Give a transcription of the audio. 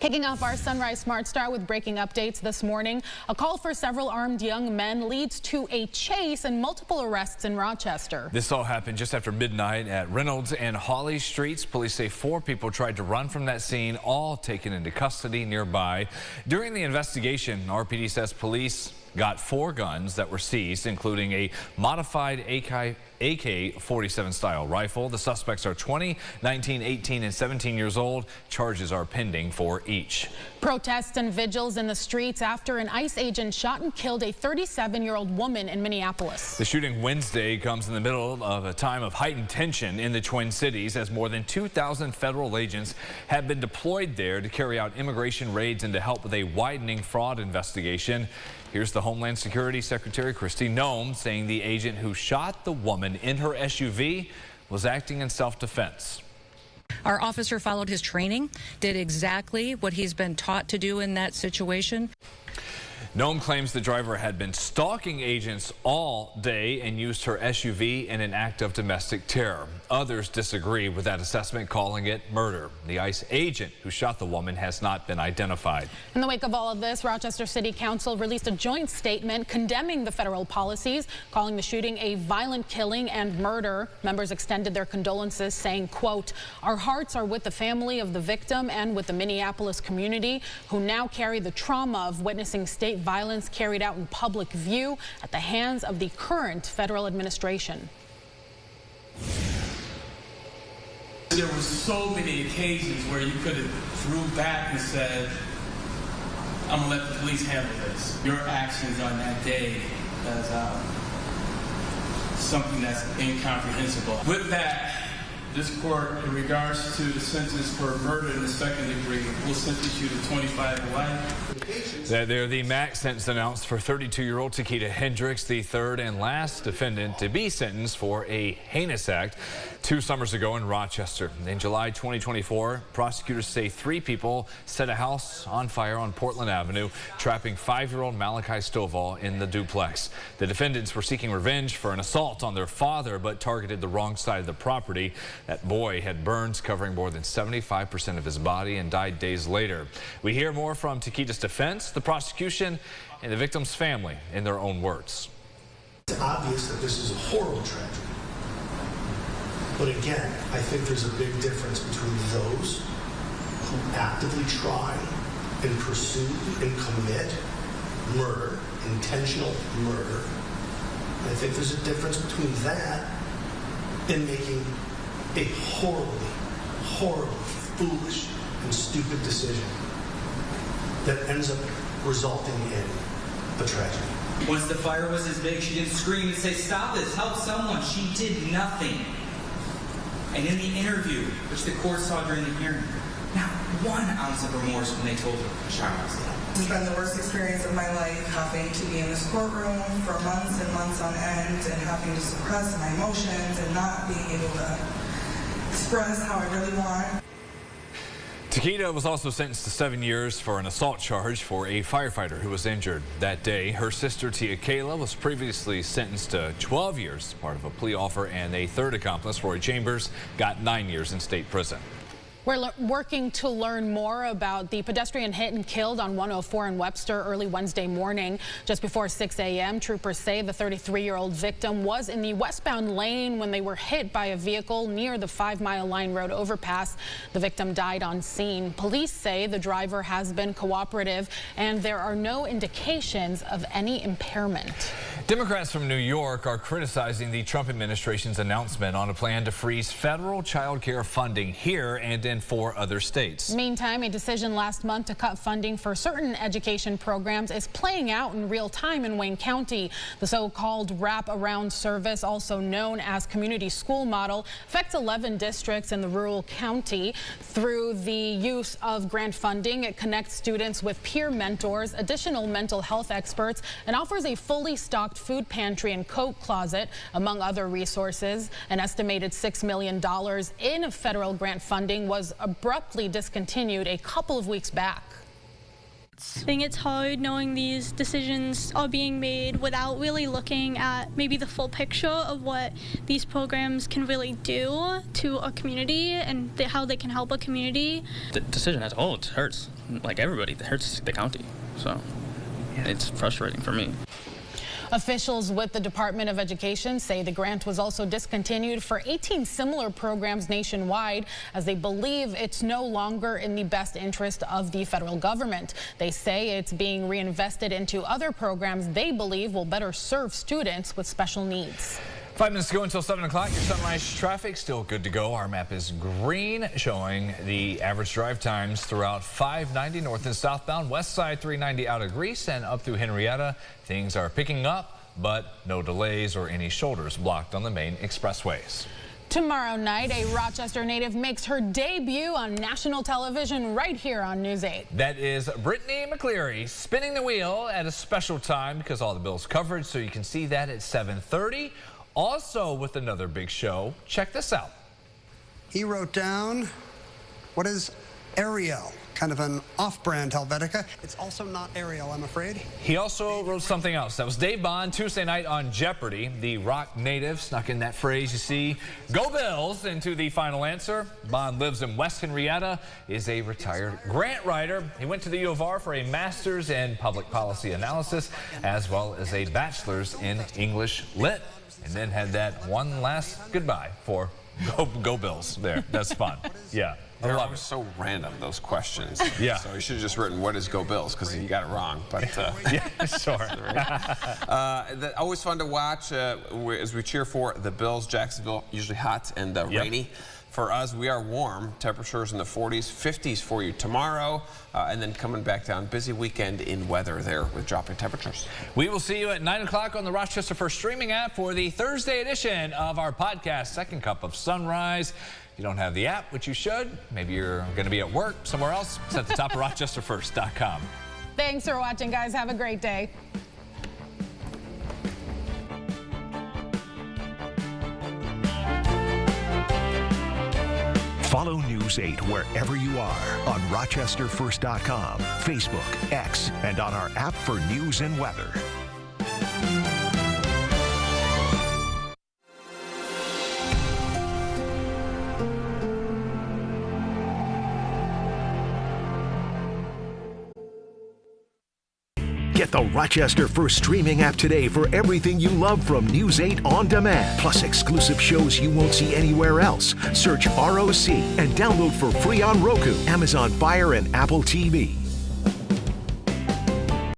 Kicking off our Sunrise Smart Star with breaking updates this morning. A call for several armed young men leads to a chase and multiple arrests in Rochester. This all happened just after midnight at Reynolds and Hawley Streets. Police say 4 people tried to run from that scene, all taken into custody nearby. During the investigation, RPD says police got 4 guns that were seized, including a modified AK-47 style rifle. The suspects are 20, 19, 18, and 17 years old. Charges are pending for each. Protests and vigils in the streets after an ICE agent shot and killed a 37-year-old woman in Minneapolis. The shooting Wednesday comes in the middle of a time of heightened tension in the Twin Cities, as more than 2,000 federal agents have been deployed there to carry out immigration raids and to help with a widening fraud investigation. Here's the Homeland Security Secretary Kristi Noem saying the agent who shot the woman in her SUV was acting in self-defense. Our officer followed his training, did exactly what he's been taught to do in that situation. Noem claims the driver had been stalking agents all day and used her SUV in an act of domestic terror. Others disagree with that assessment, calling it murder. The ICE agent who shot the woman has not been identified. In the wake of all of this, Rochester City Council released a joint statement condemning the federal policies, calling the shooting a violent killing and murder. Members extended their condolences, saying, quote, "Our hearts are with the family of the victim and with the Minneapolis community who now carry the trauma of witnessing state violence carried out in public view at the hands of the current federal administration." There were so many occasions where you could have threw back and said, I'm going to let the police handle this. Your actions on that day as something that's incomprehensible. With that, this court, in regards to the sentence for murder in the second degree, will sentence you to 25 to life. They're the max sentence announced for 32-year-old Takita Hendricks, the third and last defendant to be sentenced for a heinous act 2 summers ago in Rochester. In July 2024, prosecutors say 3 people set a house on fire on Portland Avenue, trapping 5-year-old Malachi Stovall in the duplex. The defendants were seeking revenge for an assault on their father, but targeted the wrong side of the property. That boy had burns covering more than 75% of his body and died days later. We hear more from Takita's defense, the prosecution, and the victim's family in their own words. It's obvious that this is a horrible tragedy. But again, I think there's a big difference between those who actively try and pursue and commit murder, intentional murder. And I think there's a difference between that and making a horribly foolish and stupid decision that ends up resulting in a tragedy. Once the fire was as big, she didn't scream and say, "Stop this, help someone." She did nothing. And in the interview, which the court saw during the hearing, not 1 ounce of remorse when they told her the child was dead. It's been the worst experience of my life, having to be in this courtroom for months and months on end and having to suppress my emotions and not being able to express how I really want. Takita was also sentenced to 7 years for an assault charge for a firefighter who was injured that day. Her sister, Tia Kayla, was previously sentenced to 12 years, part of a plea offer, and a third accomplice, Roy Chambers, got 9 years in state prison. We're working to learn more about the pedestrian hit and killed on 104 in Webster early Wednesday morning. Just before 6 a.m., troopers say the 33-year-old victim was in the westbound lane when they were hit by a vehicle near the 5 Mile Line Road overpass. The victim died on scene. Police say the driver has been cooperative and there are no indications of any impairment. Democrats from New York are criticizing the Trump administration's announcement on a plan to freeze federal child care funding here and in 4 other states. Meantime, a decision last month to cut funding for certain education programs is playing out in real time in Wayne County. The so-called wrap-around service, also known as community school model, affects 11 districts in the rural county. Through the use of grant funding, it connects students with peer mentors, additional mental health experts, and offers a fully stocked food pantry and coat closet, among other resources. An estimated $6 million in federal grant funding was abruptly discontinued a couple of weeks back. I think it's hard knowing these decisions are being made without really looking at maybe the full picture of what these programs can really do to a community and how they can help a community. The decision as a whole, it hurts. Like everybody, it hurts the county. So it's frustrating for me. Officials with the Department of Education say the grant was also discontinued for 18 similar programs nationwide as they believe it's no longer in the best interest of the federal government. They say it's being reinvested into other programs they believe will better serve students with special needs. 5 minutes to go until 7 o'clock. Your sunrise traffic still good to go. Our map is green, showing the average drive times throughout 590 north and southbound, west side 390 out of Greece and up through Henrietta. Things are picking up, but no delays or any shoulders blocked on the main expressways. Tomorrow night, a Rochester native makes her debut on national television right here on News 8. That is Brittany McCleary spinning the wheel at a special time because all the Bills coverage, so you can see that at 7:30. Also with another big show, check this out. He wrote down, what is Ariel? Kind of an off-brand Helvetica. It's also not Ariel, I'm afraid. He also wrote something else. That was Dave Bond Tuesday night on Jeopardy. The rock native snuck in that phrase you see, "Go Bills," into the final answer. Bond lives in West Henrietta, is a retired grant writer. He went to the U of R for a master's in public policy analysis as well as a bachelor's in English Lit. And then had that one last goodbye for Go Bills there. That's fun. Yeah. They're always so random, those questions. Yeah. So you should have just written, what is Go Bills? Because you got it wrong. But yeah, sure. Always fun to watch as we cheer for the Bills. Jacksonville, usually hot and rainy. For us, we are warm. Temperatures in the 40s, 50s for you tomorrow, and then coming back down. Busy weekend in weather there with dropping temperatures. We will see you at 9 o'clock on the Rochester First streaming app for the Thursday edition of our podcast, Second Cup of Sunrise. If you don't have the app, which you should, maybe you're going to be at work somewhere else, it's at the top of rochesterfirst.com. Thanks for watching, guys. Have a great day. Follow News 8 wherever you are on rochesterfirst.com, Facebook, X, and on our app for news and weather. Get the Rochester First streaming app today for everything you love from News 8 On Demand, plus exclusive shows you won't see anywhere else. Search ROC and download for free on Roku, Amazon Fire, and Apple TV.